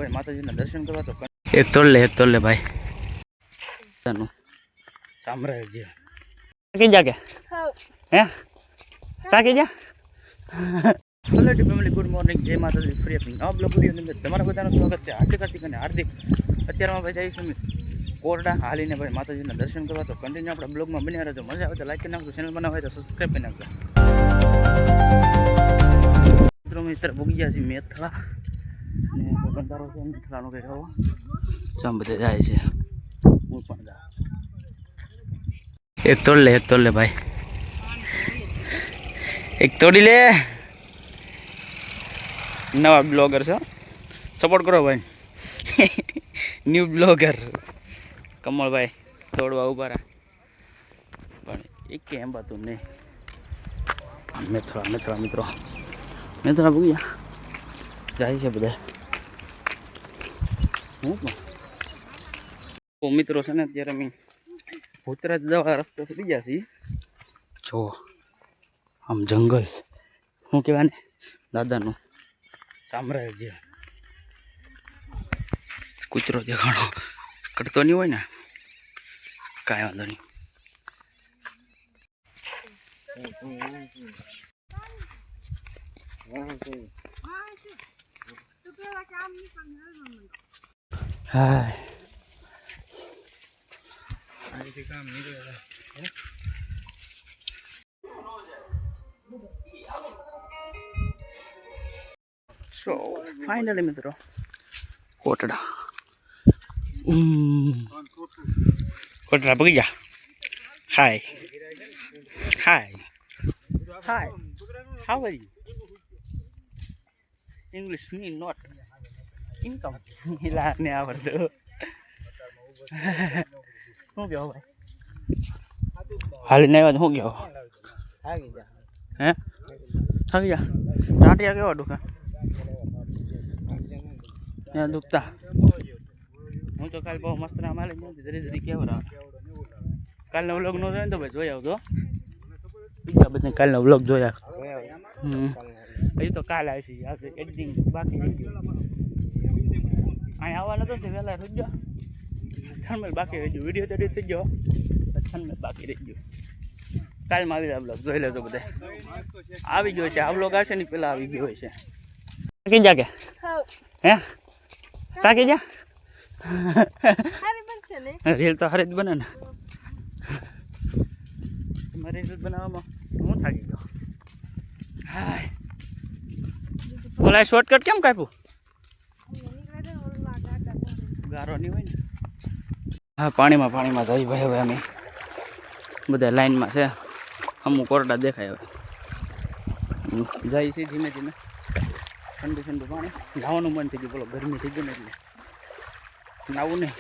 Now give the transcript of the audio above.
ભાઈ માતાજીના દર્શન કરવા તો એક તોડ લે ભાઈ સામ્રાજ્ય કાકી જા કે હે કાકી જા હેલો ફેમિલી, ગુડ મોર્નિંગ, જય માતાજી. ફ્રી આપણી નવા બ્લોગ વિડીયોની અંદર તમારા બધાનું સ્વાગત છે. હાર્દિક અને હાર્દિક અત્યારમાં ભાઈ જઈશું કોરડા હાલીને ભાઈ માતાજીના દર્શન કરવા તો કન્ટિન્યુ આપણા બ્લોગમાં બન્યા રહેજો. મજા આવે તો લાઈક કરી નાખજો, ચેનલ બનાવ હોય તો સબસ્ક્રાઈબ કરી નાખજો. મિત્ર ભૂગી ગયા છે મેથળા ને બંધારો છે મેથળાનો કંઈક આવો જમ બધે જાય છે. હું પણ જા એક તોડ લે ભાઈ, એક તોડી લે. નવા બ્લોગર છો, સપોર્ટ કરો ભાઈ. ન્યૂ બ્લોગર કમળભાઈ તોડવા ઉભા રહ્યા પણ એક એમ બાતું નહીં. મેથળા મિત્રો ભૂગ્યા જાય છે બધા. હું પણ મિત્રો છે ને અત્યારે અમે ભૂતરાજ દવા રસ્તે ચડી ગયા છીએ. જો આમ જંગલ શું કહેવાય ને દાદાનું સામ્રાજ્ય. કૂતરો દેખાણો કરતો નહીં હોય ને કાંઈ વાંધો નહીં. હાય સો ફાઇનલી મિત્રો કોટડા પગી જા. Hi how are you? English મી નોટ ઇન્કમ ને આવડતું. શું કહો ભાઈ? હાલીને આવ્યા શું કહો? હે થાકી જા. ટાટિયા કેવા દુખા? ત્યાં દુખતા. હું તો કાલે બહુ મસ્ત ના માલે ધીરે કેવા કાલનો વ્લોગ નો જોયો ને તો ભાઈ જોઈ આવજો. બીજા બધા કાલનો વ્લોગ જોયા. હજી તો કાલે આવી છે એડિટિંગ બાકી રહી ગયું. અહીં આવવાનો તો વહેલા રહી ગયો. થર્મલ બાકી રહી ગયું. વિડીયો તો એડિટ થઈ ગયો, થર્મલ બાકી રહી ગયું. કાલમાં આવી રહ્યા બ્લોગ જોઈ લેજો બધા. આવી ગયો છે આ બ્લોગ આવશે ને પેલા આવી ગયો છે. કાકી જા કે હે કાકી જા. રીલ તો હારી જ બને ને. મારે રીલ બનાવવામાં હું થાકી ગયો. હાય ઓલા શોર્ટકટ કેમ કાપ્યું? ગારો નહીં હોય ને. હા પાણીમાં જઈ ભાઈ. હવે અમે બધા લાઈનમાં છે. અમુક કોરડા દેખાય. હવે જાય છે ધીમે ઠંડુ પાણી. નાવાનું મન થઈ ગયું. બોલો ગરમી થઈ ગઈ ને એટલે નાવું નહીં.